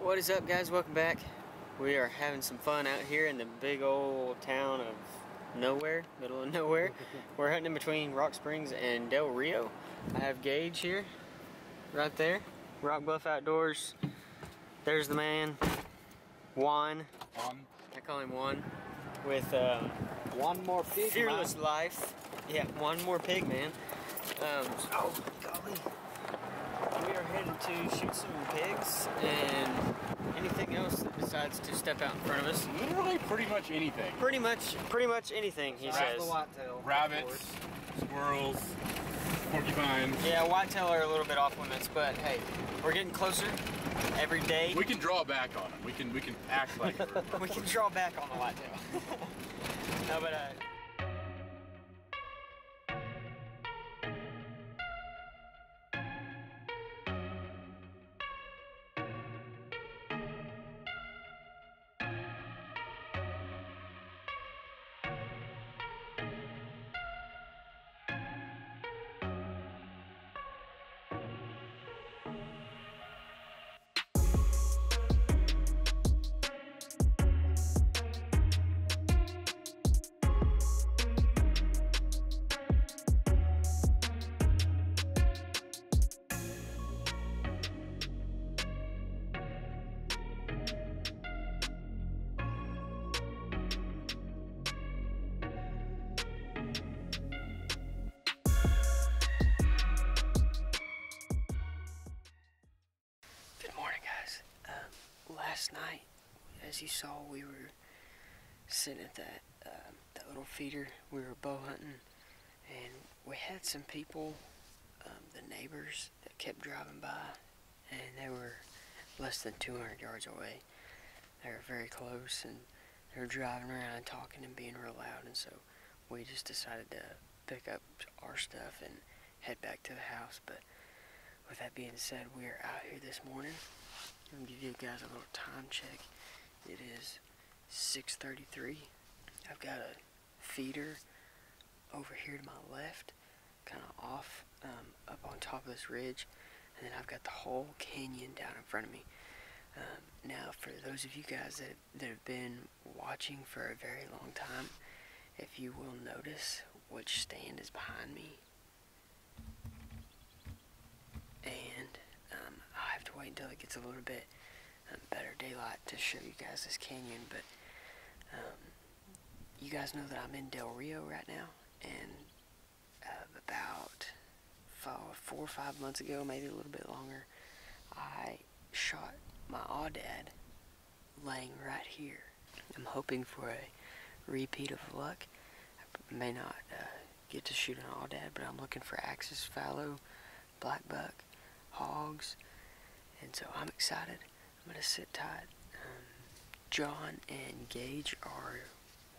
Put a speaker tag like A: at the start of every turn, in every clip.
A: What is up, guys? Welcome back. We are having some fun out here in the big old town of nowhere, middle of nowhere. We're hunting in between Rock Springs and Del Rio. I have Gage here, right there. Rock Bluff Outdoors. There's the man, Juan. I call him Juan. With
B: one more pig,
A: fearless
B: man.
A: life. Yeah, one more pig, man. Oh golly. We are headed to shoot some pigs and anything else that decides to step out in front of us.
C: Literally pretty much anything.
A: Pretty much anything, he says.
B: The whitetail.
C: Rabbits, squirrels, porcupines.
A: Yeah, whitetail are a little bit off limits, but hey, we're getting closer every day.
C: We can draw back on them. We can act like
A: we can draw back on the whitetail. No, but last night, as you saw, we were sitting at that little feeder. We were bow hunting, and we had some people, the neighbors, that kept driving by, and they were less than 200 yards away. They were very close, and they were driving around and talking and being real loud, and so we just decided to pick up our stuff and head back to the house. But with that being said, we are out here this morning. I'm gonna give you guys a little time check. It is 6:33. I've got a feeder over here to my left, kind of off up on top of this ridge, and then I've got the whole canyon down in front of me. Now, for those of you guys that have been watching for a very long time, if you will notice which stand is behind me, and I have to wait until it gets a little bit better daylight to show you guys this canyon. But you guys know that I'm in Del Rio right now, and about 4 or 5 months ago, maybe a little bit longer, I shot my aoudad laying right here. I'm hoping for a repeat of luck. I may not get to shoot an aoudad, but I'm looking for axis fallow, black buck, hogs, and so I'm excited. I'm gonna sit tight. John and Gage are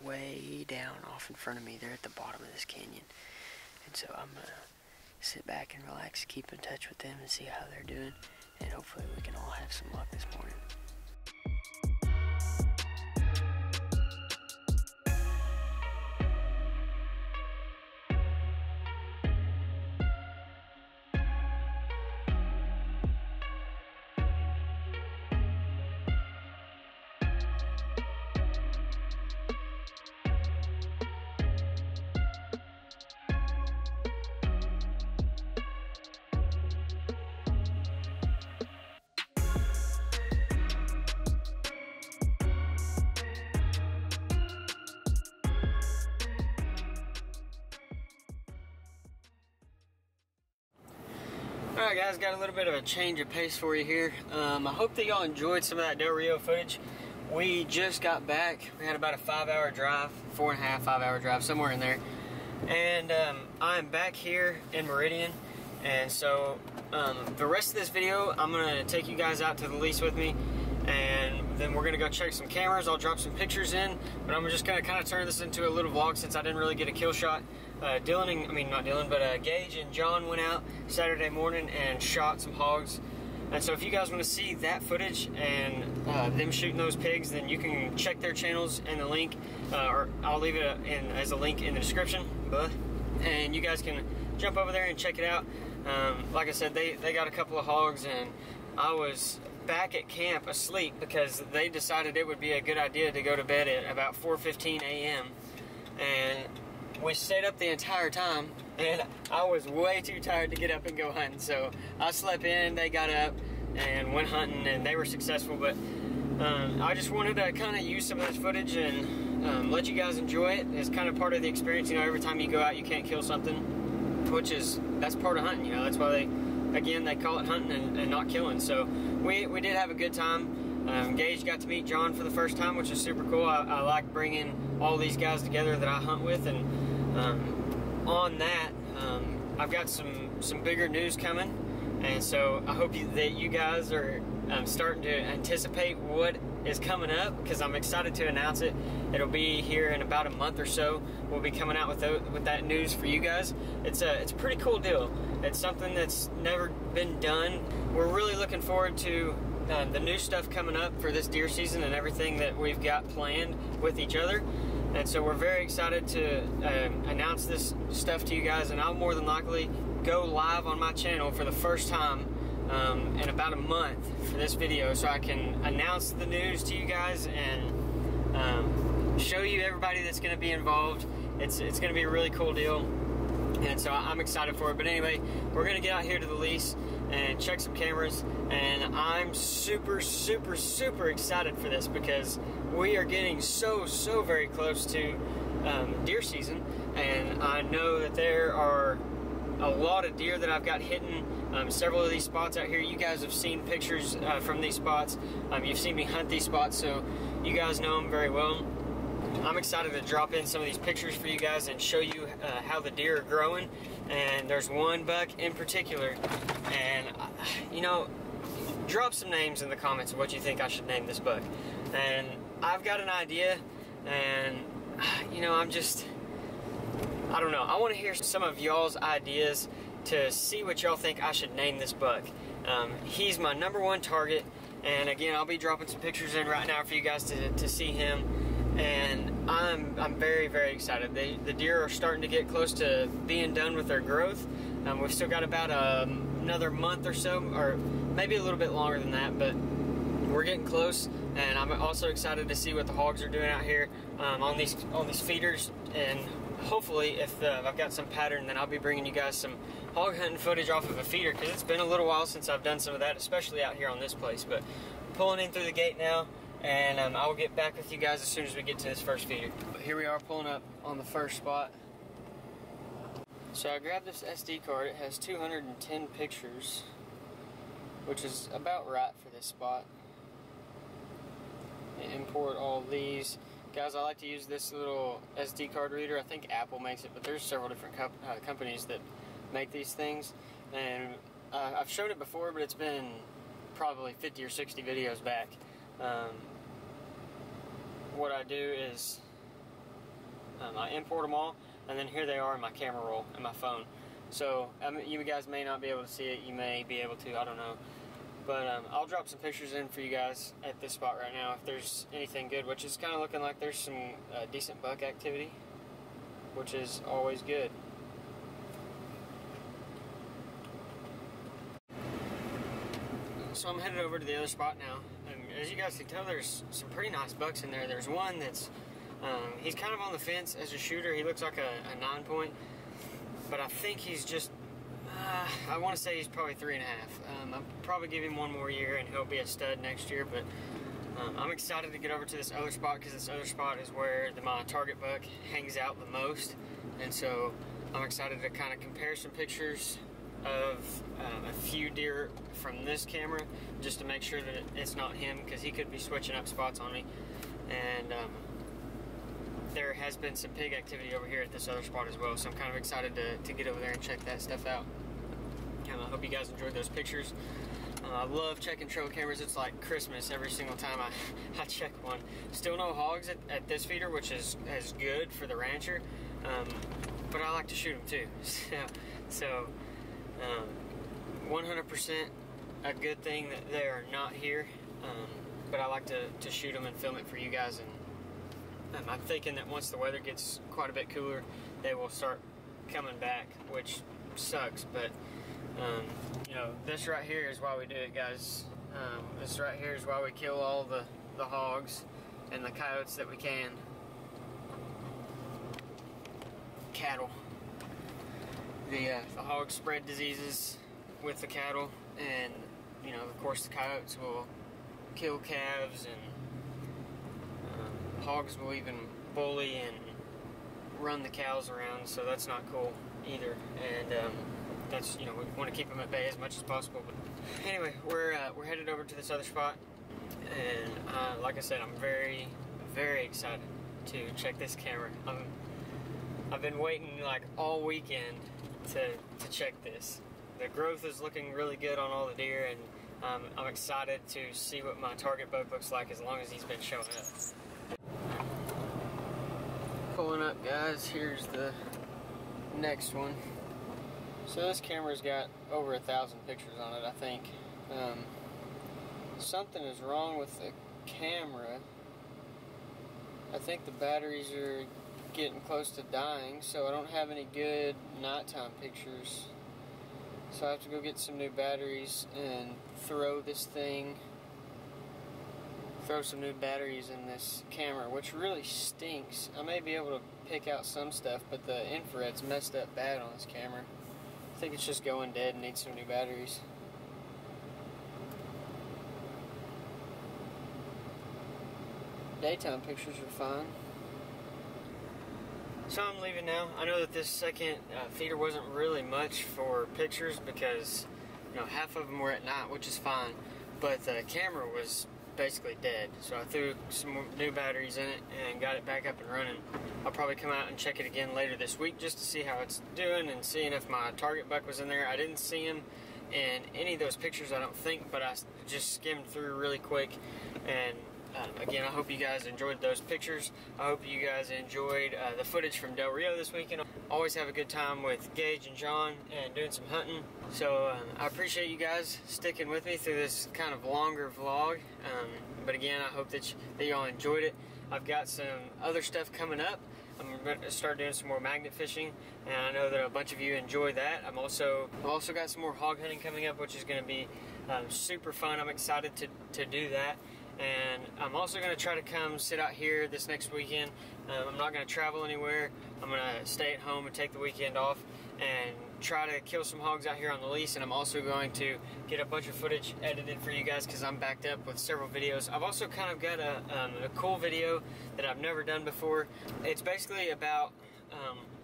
A: way down off in front of me. They're at the bottom of this canyon, and so I'm gonna sit back and relax, keep in touch with them and see how they're doing, and hopefully we can all have some luck this morning. Alright guys, got a little bit of a change of pace for you here. I hope that y'all enjoyed some of that Del Rio footage. We just got back. We had about a 5-hour drive, 4.5, 5-hour drive, somewhere in there. And I'm back here in Meridian. And so the rest of this video, I'm going to take you guys out to the lease with me. And then we're going to go check some cameras. I'll drop some pictures in. But I'm just going to kind of turn this into a little vlog since I didn't really get a kill shot. Gage and John went out Saturday morning and shot some hogs. And so if you guys want to see that footage and them shooting those pigs, then you can check their channels in the link, or I'll leave it as a link in the description. And you guys can jump over there and check it out. Like I said, they got a couple of hogs, and I was
D: back at camp asleep because they decided it would be a good idea to go to bed at about 4:15 a.m. And we stayed up the entire time, and I was way too tired to get up and go hunting. So I slept in, they got up and went hunting, and they were successful. But I just wanted to kind of use some of this footage and let you guys enjoy it. It's kind of part of the experience. You know, every time you go out, you can't kill something, that's part of hunting. You know, that's why they call it hunting and not killing. So we did have a good time. Gage got to meet John for the first time, which is super cool. I like bringing all these guys together that I hunt with, and on that, I've got some bigger news coming, and so I hope that you guys are starting to anticipate what is coming up, because I'm excited to announce it. It'll be here in about a month or so. We'll be coming out with that news for you guys. It's a pretty cool deal. It's something that's never been done. We're really looking forward to the new stuff coming up for this deer season and everything that we've got planned with each other. And so we're very excited to announce this stuff to you guys, and I'll more than likely go live on my channel for the first time in about a month for this video, so I can announce the news to you guys and show you everybody that's going to be involved. It's going to be a really cool deal, and so I'm excited for it. But anyway, we're going to get out here to the lease and check some cameras, and I'm super, super, super excited for this because we are getting so very close to deer season, and I know that there are a lot of deer that I've got hitting several of these spots out here. You guys have seen pictures from these spots. You've seen me hunt these spots, so you guys know them very well. I'm excited to drop in some of these pictures for you guys and show you how the deer are growing. And there's one buck in particular, and you know, drop some names in the comments of what you think I should name this buck. And I've got an idea, and you know, I don't know. I want to hear some of y'all's ideas to see what y'all think I should name this buck. He's my #1 target, and again, I'll be dropping some pictures in right now for you guys to see him. And I'm very excited. The deer are starting to get close to being done with their growth. We've still got about another month or so, or maybe a little bit longer than that, but we're getting close. And I'm also excited to see what the hogs are doing out here on these feeders. And hopefully, if I've got some pattern, then I'll be bringing you guys some hog hunting footage off of a feeder, because it's been a little while since I've done some of that, especially out here on this place. But pulling in through the gate now, and I will get back with you guys as soon as we get to this first feeder. But here we are pulling up on the first spot. So I grabbed this SD card. It has 210 pictures, which is about right for this spot. And import all these. Guys, I like to use this little SD card reader. I think Apple makes it, but there's several different companies that make these things. And I've shown it before, but it's been probably 50 or 60 videos back. What I do is I import them all, and then here they are in my camera roll in my phone. So you guys may not be able to see it, you may be able to, I don't know. But I'll drop some pictures in for you guys at this spot right now if there's anything good, which is kind of looking like there's some decent buck activity, which is always good. So I'm headed over to the other spot now, and as you guys can tell, there's some pretty nice bucks in there. There's one that's, he's kind of on the fence as a shooter. He looks like a 9-point, but I think he's just, I want to say he's probably 3.5. I'll probably give him one more year and he'll be a stud next year, but I'm excited to get over to this other spot, because this other spot is where my target buck hangs out the most. And so I'm excited to kind of compare some pictures of a few deer from this camera, just to make sure that it's not him, because he could be switching up spots on me. And there has been some pig activity over here at this other spot as well, so I'm kind of excited to get over there and check that stuff out. I hope you guys enjoyed those pictures. I love checking trail cameras. It's like Christmas every single time I check one. Still no hogs at this feeder, which is good for the rancher, but I like to shoot them too. So 100% a good thing that they are not here, but I like to shoot them and film it for you guys. And I'm thinking that once the weather gets quite a bit cooler, they will start coming back, which sucks, but you know, this right here is why we do it, guys. This right here is why we kill all the hogs and the coyotes that we can. Cattle. The hogs spread diseases with the cattle, and you know, of course, the coyotes will kill calves, and hogs will even bully and run the cows around, so that's not cool either. And that's, you know, we want to keep them at bay as much as possible. But anyway, we're headed over to this other spot, and like I said, I'm very, very excited to check this camera. I've been waiting like all weekend to check this. The growth is looking really good on all the deer, and I'm excited to see what my target buck looks like as long as he's been showing up. Pulling up, guys, here's the next one. So this camera's got over 1,000 pictures on it, I think. Something is wrong with the camera. I think the batteries are getting close to dying, so I don't have any good nighttime pictures. So I have to go get some new batteries and throw some new batteries in this camera, which really stinks. I may be able to pick out some stuff, but the infrared's messed up bad on this camera. I think it's just going dead and needs some new batteries. Daytime pictures are fine. So I'm leaving now. I know that this second feeder wasn't really much for pictures because, you know, half of them were at night, which is fine, but the camera was basically dead. So I threw some new batteries in it and got it back up and running. I'll probably come out and check it again later this week just to see how it's doing and seeing if my target buck was in there. I didn't see him in any of those pictures, I don't think, but I just skimmed through really quick. And again, I hope you guys enjoyed those pictures. I hope you guys enjoyed the footage from Del Rio this weekend. Always have a good time with Gage and John and doing some hunting. So I appreciate you guys sticking with me through this kind of longer vlog. But again, I hope that y'all enjoyed it. I've got some other stuff coming up. I'm going to start doing some more magnet fishing, and I know that a bunch of you enjoy that. I've also got some more hog hunting coming up, which is going to be super fun. I'm excited to do that. And I'm also going to try to come sit out here this next weekend. I'm not going to travel anywhere. I'm going to stay at home and take the weekend off and try to kill some hogs out here on the lease. And I'm also going to get a bunch of footage edited for you guys because I'm backed up with several videos. I've also kind of got a cool video that I've never done before. It's basically about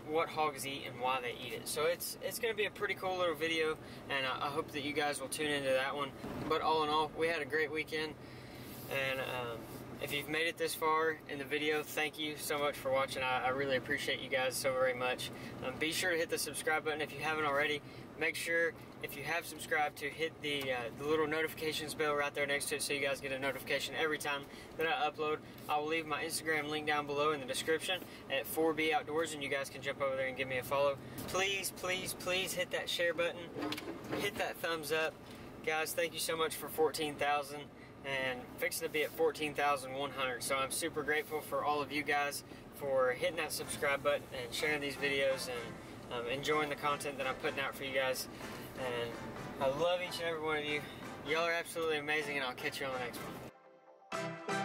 D: what hogs eat and why they eat it. So it's going to be a pretty cool little video, and I hope that you guys will tune into that one. But all in all, we had a great weekend. And if you've made it this far in the video, thank you so much for watching. I really appreciate you guys so very much. Be sure to hit the subscribe button if you haven't already. Make sure, if you have subscribed, to hit the little notifications bell right there next to it so you guys get a notification every time that I upload. I will leave my Instagram link down below in the description at 4B Outdoors, and you guys can jump over there and give me a follow. Please, please, please hit that share button. Hit that thumbs up. Guys, thank you so much for 14,000. And fixing to be at 14,100. So I'm super grateful for all of you guys for hitting that subscribe button and sharing these videos and enjoying the content that I'm putting out for you guys. And I love each and every one of you. Y'all are absolutely amazing, and I'll catch you on the next one.